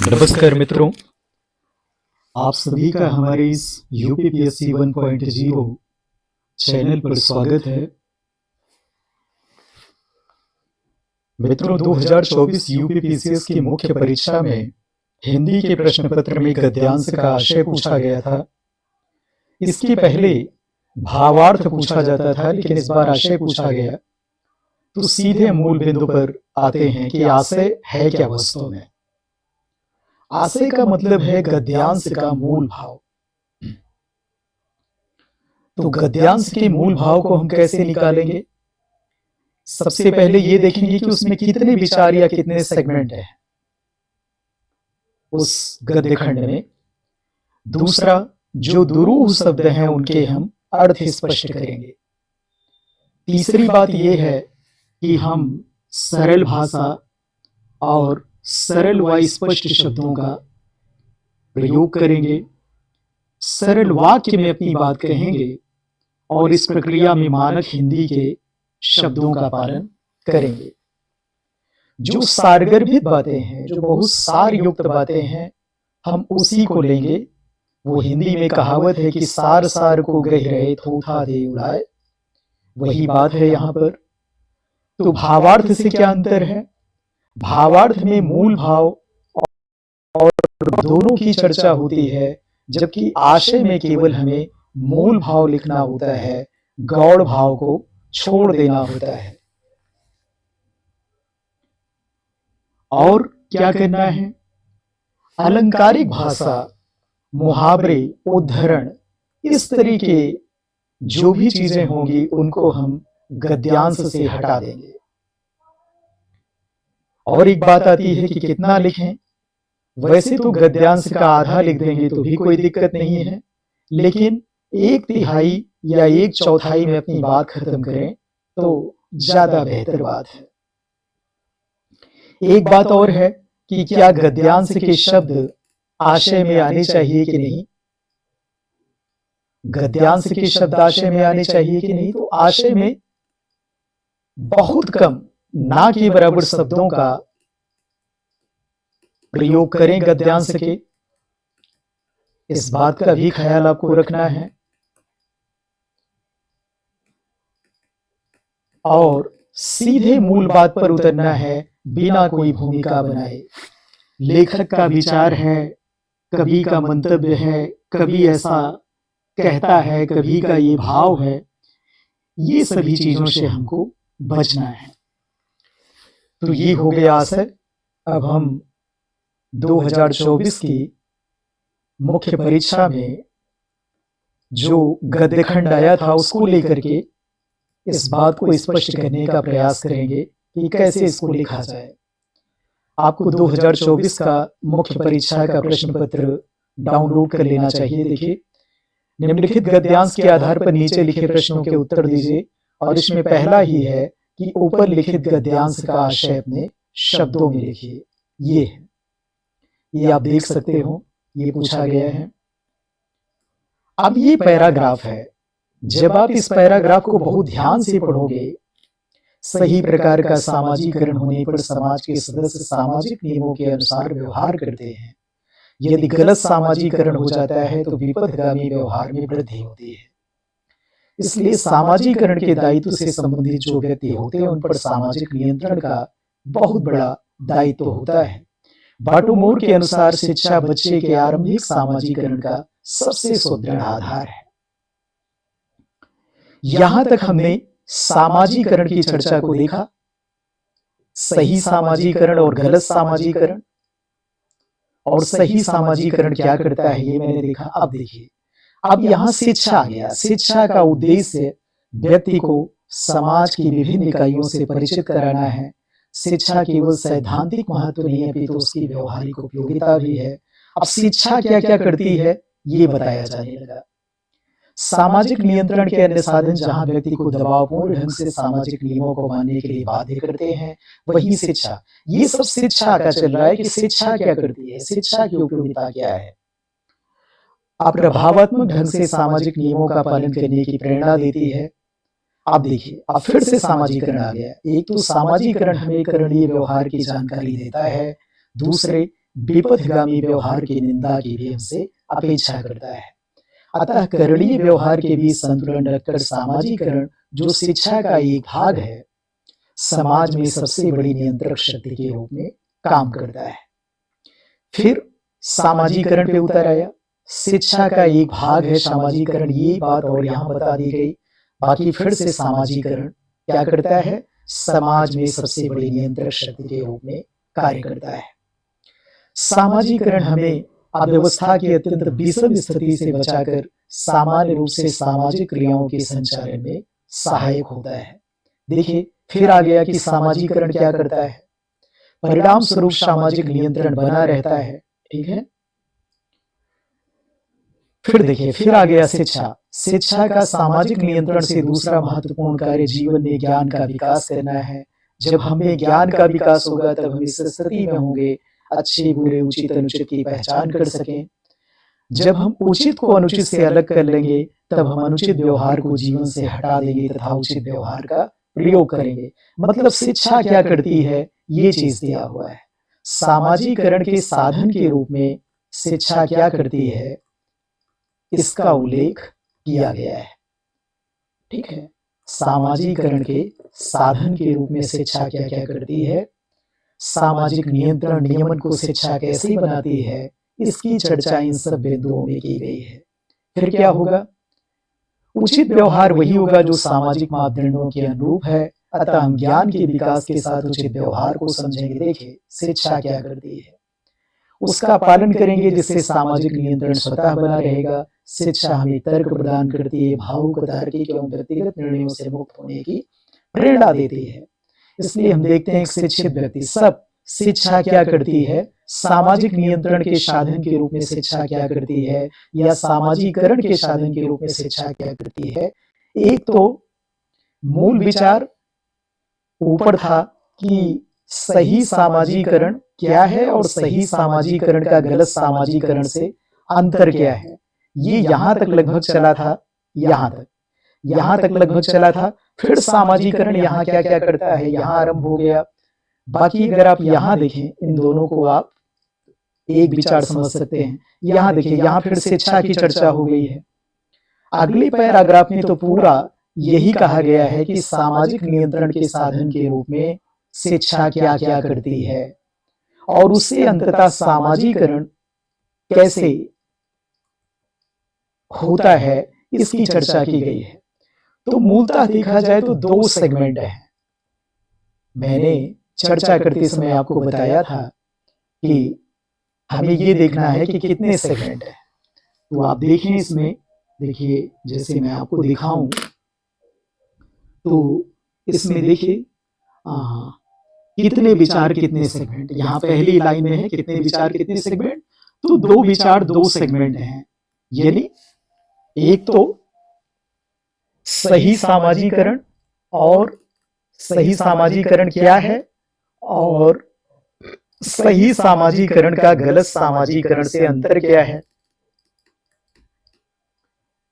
नमस्कार मित्रों, आप सभी का हमारे इस यूपीपीएससी 1.0 चैनल पर स्वागत है। मित्रों, 2024 यूपीपीसीएस की मुख्य परीक्षा में हिंदी के प्रश्न पत्र में गद्यांश का आशय पूछा गया था। इसके पहले भावार्थ पूछा जाता था, लेकिन इस बार आशय पूछा गया। तो सीधे मूल बिंदु पर आते हैं कि आशय है क्या वास्तव में। आशय का मतलब है गद्यांश का मूल भाव। तो गद्यांश के मूल भाव को हम कैसे निकालेंगे? सबसे पहले ये देखेंगे कि उसमें कितने विचार या कितने सेगमेंट हैं उस गद्य खंड में। दूसरा, जो दुरूह शब्द हैं उनके हम अर्थ स्पष्ट करेंगे। तीसरी बात यह है कि हम सरल भाषा और सरल व स्पष्ट शब्दों का प्रयोग करेंगे। सरल वाक्य में अपनी बात कहेंगे और इस प्रक्रिया में मानक हिंदी के शब्दों का पालन करेंगे। जो सारगर्भित बातें हैं, जो बहुत सार युक्त बातें हैं, हम उसी को लेंगे। वो हिंदी में कहावत है कि सार सार को गह रहे थोथा दे उड़ाए, वही बात है यहाँ पर। तो भावार्थ से क्या अंतर है? भावार्थ में मूल भाव और दोनों की चर्चा होती है, जबकि आशय में केवल हमें मूल भाव लिखना होता है, गौड़ भाव को छोड़ देना होता है। और क्या करना है? अलंकारिक भाषा, मुहावरे, उद्धरण, इस तरीके जो भी चीजें होंगी उनको हम गद्यांश से हटा देंगे। और एक बात आती है कि कितना लिखें। वैसे तो गद्यांश का आधा लिख देंगे तो भी कोई दिक्कत नहीं है, लेकिन 1/3 या 1/4 में अपनी बात खत्म करें तो ज्यादा बेहतर बात है। एक बात और है कि क्या गद्यांश के शब्द आशय में आने चाहिए कि नहीं। गद्यांश के शब्द आशय में आने चाहिए कि नहीं। तो आशय में बहुत कम, ना के बराबर शब्दों का प्रयोग करें गद्यांश के। इस बात का भी ख्याल आपको रखना है। और सीधे मूल बात पर उतरना है, बिना कोई भूमिका बनाए। लेखक का विचार है, कभी का मंतव्य है, कभी ऐसा कहता है, कभी का ये भाव है, ये सभी चीजों से हमको बचना है। तो ये हो गया आशय। अब हम 2024 की मुख्य परीक्षा में जो गद्यखंड आया था उसको लेकर के इस बात को स्पष्ट करने का प्रयास करेंगे कि कैसे इसको लिखा जाए। आपको 2024 का मुख्य परीक्षा का प्रश्न पत्र डाउनलोड कर लेना चाहिए। देखिए, निम्नलिखित गद्यांश के आधार पर नीचे लिखे प्रश्नों के उत्तर दीजिए। और इसमें पहला ही है कि ऊपर लिखित गद्यांश का आशय अपने शब्दों में लिखिए। ये है, ये आप देख सकते हो, ये पूछा गया है। अब ये पैराग्राफ है। जब आप इस पैराग्राफ को बहुत ध्यान से पढ़ोगे, सही प्रकार का सामाजिकरण होने पर समाज के सदस्य सामाजिक नियमों के अनुसार व्यवहार करते हैं। यदि गलत सामाजिकरण हो जाता है तो विपथगामी व्यवहार में वृद्धि होती है। इसलिए सामाजिकरण के दायित्व से संबंधित जो व्यक्ति होते हैं उन पर सामाजिक नियंत्रण का बहुत बड़ा दायित्व होता है। बाटोमोर के अनुसार शिक्षा बच्चे के आरंभिक सामाजिकरण का सबसे सुदृढ़ आधार है। यहां तक हमने सामाजिकरण की चर्चा को देखा, सही सामाजिकरण और गलत सामाजिकरण। और सही सामाजिकरण क्या करता है ये मैंने देखा। अब देखिए, अब यहां शिक्षा आ गया। शिक्षा का उद्देश्य व्यक्ति को समाज की विभिन्न इकाइयों से परिचित कराना है। शिक्षा केवल सैद्धांतिक महत्व नहीं है, अपितु उसकी व्यवहारिक उपयोगिता भी है। अब शिक्षा क्या क्या करती है ये बताया जाने लगा। सामाजिक नियंत्रण के अन्य साधन जहां व्यक्ति को दबावपूर्ण ढंग से सामाजिक नियमों को मानने के लिए बाध्य करते हैं, वही शिक्षा। ये सब शिक्षा का चल रहा है कि शिक्षा क्या करती है, शिक्षा की उपयोगिता क्या है। अब प्रभावात्मक ढंग से सामाजिक नियमों का पालन करने की प्रेरणा देती है। अब देखिए, अब फिर से सामाजिकरण आ गया। एक तो सामाजिकरण हमें करणीय व्यवहार की जानकारी देता है, दूसरे विपथगामी व्यवहार की निंदा की भी हमसे अपेक्षा करता है। अतः करणीय व्यवहार के बीच संतुलन रखकर सामाजिकरण, जो शिक्षा का एक भाग है, समाज में सबसे बड़ी नियंत्रक शक्ति के रूप में काम करता है। फिर सामाजिकरण पे उतर आया। शिक्षा का एक भाग है सामाजिकरण, ये बात और यहाँ बता दी गई। बाकी फिर से सामाजिकरण क्या करता है? समाज में सबसे बड़ी नियंत्रक शक्ति के रूप में कार्य करता है। सामाजिकरण हमें अव्यवस्था की अत्यंत विषम स्थिति से बचाकर सामान्य रूप से सामाजिक क्रियाओं के संचालन में सहायक होता है। देखिए, फिर आ गया कि सामाजिकरण क्या करता है? परिणाम स्वरूप सामाजिक नियंत्रण बना रहता है। ठीक है। फिर देखिए, फिर आ गया शिक्षा। शिक्षा का सामाजिक नियंत्रण से दूसरा महत्वपूर्ण कार्य जीवन में ज्ञान का विकास करना है। जब हमें ज्ञान का विकास होगा तब हम इस स्थिति में होंगे अच्छे बुरे उचित अनुचित की पहचान कर सकें। जब हम उचित को अनुचित से अलग कर लेंगे तब हम अनुचित व्यवहार को जीवन से हटा देंगे तथा उचित व्यवहार का प्रयोग करेंगे। मतलब शिक्षा क्या करती है, ये चीज दिया हुआ है। सामाजिकरण के साधन के रूप में शिक्षा क्या करती है, इसका उल्लेख किया गया है। ठीक है। सामाजिकरण के साधन के रूप में शिक्षा क्या क्या करती है, सामाजिक नियंत्रण नियमन को शिक्षा कैसे बनाती है, इसकी चर्चा इन सब बिंदुओं में की गई है। फिर क्या होगा? उचित व्यवहार वही होगा जो सामाजिक मापदंडों के अनुरूप है। अतः हम ज्ञान के विकास के साथ उचित व्यवहार को समझेंगे। देखिए, शिक्षा क्या करती है, उसका पालन करेंगे जिससे सामाजिक नियंत्रण स्वतः बना रहेगा। शिक्षा हमें तर्क प्रदान करती है, भावुक तार्किक एवं व्यक्तिगत निर्णयों से मुक्त होने की प्रेरणा देती है। इसलिए हम देखते हैं शिक्षित व्यक्ति सब शिक्षा क्या करती है, सामाजिक नियंत्रण के साधन के रूप में शिक्षा क्या करती है, या सामाजिकरण के साधन के रूप में शिक्षा क्या करती है। एक तो मूल विचार ऊपर था कि सही सामाजिकरण क्या है और सही सामाजिकरण का गलत सामाजिकरण से अंतर क्या है। ये यहां तक लगभग चला था, यहां तक लगभग चला था। फिर सामाजिकरण यहाँ क्या क्या करता है, यहाँ आरंभ हो गया। बाकी अगर आप यहाँ देखें, इन दोनों को आप एक विचार समझ सकते हैं। यहाँ देखिए, यहाँ फिर शिक्षा की चर्चा हो गई है। अगले पैराग्राफ में तो पूरा यही कहा गया है कि सामाजिक नियंत्रण के साधन के रूप में शिक्षा क्या क्या करती है और उससे अंततः सामाजिकरण कैसे होता है, इसकी चर्चा की गई है। तो मूलतः देखा जाए तो दो सेगमेंट है। मैंने चर्चा करते समय आपको बताया था कि हमें ये देखना है कि कितने सेगमेंट है। तो आप देखें इसमें, देखिए जैसे मैं आपको दिखाऊं तो इसमें देखिए कितने विचार कितने सेगमेंट। यहाँ पहली लाइन में है कितने विचार कितने सेगमेंट, तो दो विचार दो सेगमेंट हैं। यानी एक तो सही सामाजिकरण, और सही सामाजिकरण क्या है, और सही सामाजिकरण का गलत सामाजिकरण से अंतर क्या है।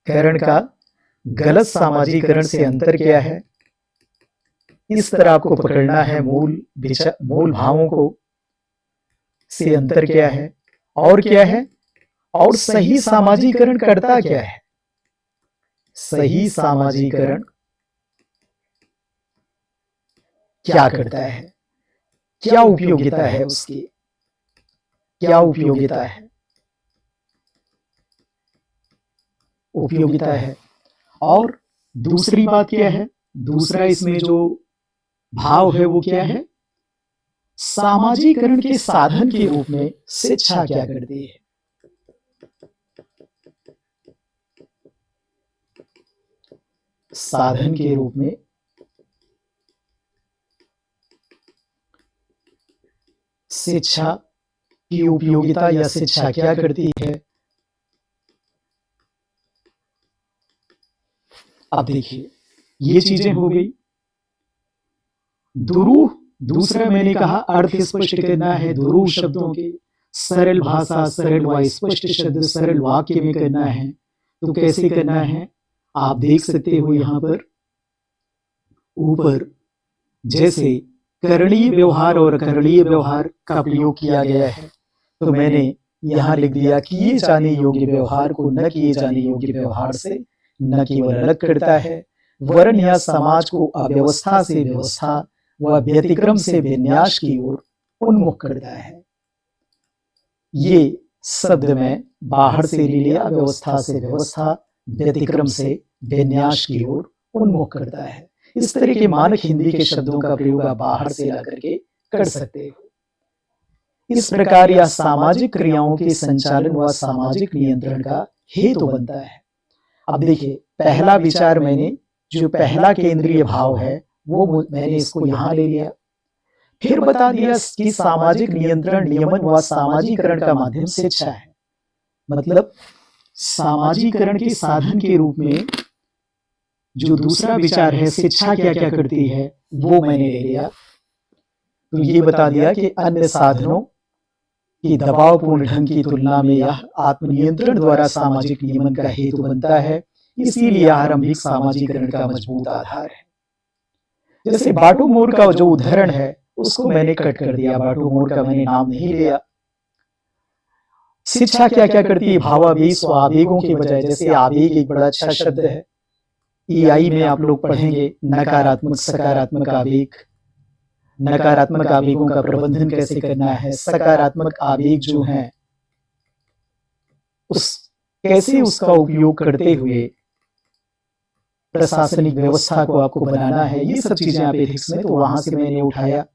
करण का गलत सामाजिकरण से अंतर क्या है, इस तरह आपको पकड़ना है। मूल भावों को से अंतर क्या है और क्या है, और सही सामाजिकरण करता क्या है। सही सामाजिकरण क्या करता है, क्या उपयोगिता है उसकी, क्या उपयोगिता है, उपयोगिता है। और दूसरी बात क्या है, दूसरा इसमें जो भाव है वो क्या है, सामाजिकरण के साधन के रूप में शिक्षा क्या करती है। साधन के रूप में शिक्षा की उपयोगिता या शिक्षा क्या करती है। अब देखिए, ये चीजें हो गई। दुरूह, दूसरा मैंने कहा अर्थ स्पष्ट करना है। दुरूह शब्दों के सरल भाषा, सरल व स्पष्ट शब्द सरल वाक्य में करना है। तो कैसे करना है, आप देख सकते हो यहां पर ऊपर जैसे करणीय व्यवहार और अकरणीय व्यवहार का प्रयोग किया गया है। तो मैंने यहाँ लिख दिया किए जाने योग्य व्यवहार को न किए जाने योग्य व्यवहार से न केवल अलग करता है, वरन यह समाज को अव्यवस्था से व्यवस्था व व्यतिक्रम से विन्यास की ओर उन्मुख करता है। ये शब्द मैं बाहर से ले लिया, व्यवस्था से व्यवस्था, व्यतिक्रम से विन्यास की ओर उन्मुख करता है। इस तरह के मानक हिंदी के शब्दों का प्रयोग आप बाहर से ला करके कर सकते हो। इस प्रकार यह सामाजिक क्रियाओं के संचालन व सामाजिक नियंत्रण का हेतु बनता है। अब देखिए, पहला विचार मैंने जो पहला केंद्रीय भाव है वो मैंने इसको यहां ले लिया, फिर बता दिया कि सामाजिक नियंत्रण, नियमन व सामाजिकरण का माध्यम शिक्षा है। मतलब सामाजिकरण के साधन के रूप में जो दूसरा विचार है शिक्षा क्या क्या करती है वो मैंने ले लिया। तो ये बता दिया कि अन्य साधनों की दबावपूर्ण ढंग की तुलना में यह आत्मनियंत्रण द्वारा सामाजिक नियमन का हेतु बनता है, इसीलिए आरंभिक सामाजिकरण का मजबूत आधार है। जैसे बाटू मोर का जो उदाहरण है उसको मैंने कट कर दिया, बाटू मोर का मैंने नाम नहीं लिया। शिक्षा क्या क्या करती है, भावावेश व आवेगों के बजाय, जैसे आवेग एक बड़ा अच्छा शब्द है, ईआई में आप लोग पढ़ेंगे नकारात्मक सकारात्मक आवेग, नकारात्मक आवेगों का प्रबंधन कैसे करना है, सकारात्मक आवेग जो हैं उस कैसे उसका उपयोग करते हुए प्रशासनिक व्यवस्था को आपको बनाना है, ये सब चीजें आप एथिक्स में, तो वहां से मैंने उठाया।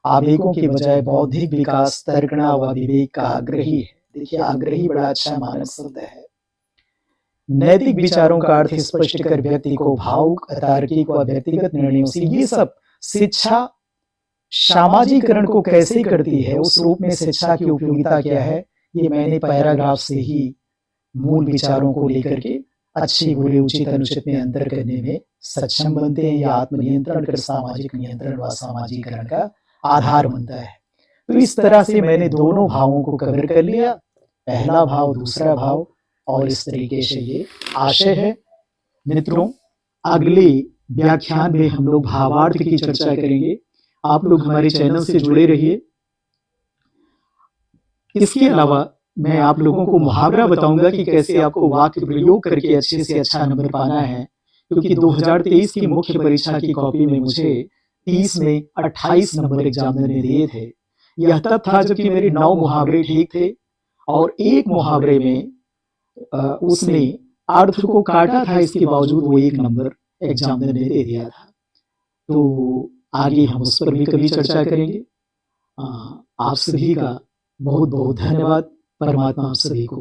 आवेगों के बजाय बौद्धिक विकास तर्कणा व विवेक का आग्रही है। देखिए, आग्रही बड़ा अच्छा मानक शब्द है। नैतिक विचारों का अर्थ स्पष्ट कर व्यक्ति को भावुक, अतार्किक व व्यक्तिगत निर्णयों से, ये सब शिक्षा सामाजिकरण को कैसे करती है, उस रूप में शिक्षा की उपयोगिता क्या है, ये मैंने पैराग्राफ से ही मूल विचारों को लेकर के अच्छे बुरे उचित अनुचित में अंतर करने में सक्षम बनते हैं। या आत्मनियंत्रण कर सामाजिक नियंत्रण व सामाजिकरण का आधार बनता है। तो इस तरह से मैंने दोनों भावों को कवर कर लिया, पहला भाव दूसरा भाव, और इस तरीके से ये आशय है। मित्रों, अगले व्याख्यान में हम लोग भावार्थ की चर्चा करेंगे। आप लोग हमारे चैनल से जुड़े रहिए। इसके अलावा मैं आप लोगों को मुहावरा बताऊंगा कि कैसे आपको वाक्य प्रयोग करके अच्छे से अच्छा नंबर पाना है, क्योंकि 2023 की मुख्य परीक्षा की कॉपी में मुझे 30 में 28 नंबर एग्जामिनर ने दिए थे। यह तब था जबकि मेरे 9 मुहावरे ठीक थे और एक मुहावरे में उसने अर्थ को काटा था, इसके बावजूद वो 1 नंबर एग्जामिनर ने दे दिया था। तो आगे हम उस पर भी कभी चर्चा करेंगे। आप सभी का बहुत बहुत धन्यवाद। परमात्मा आप सभी को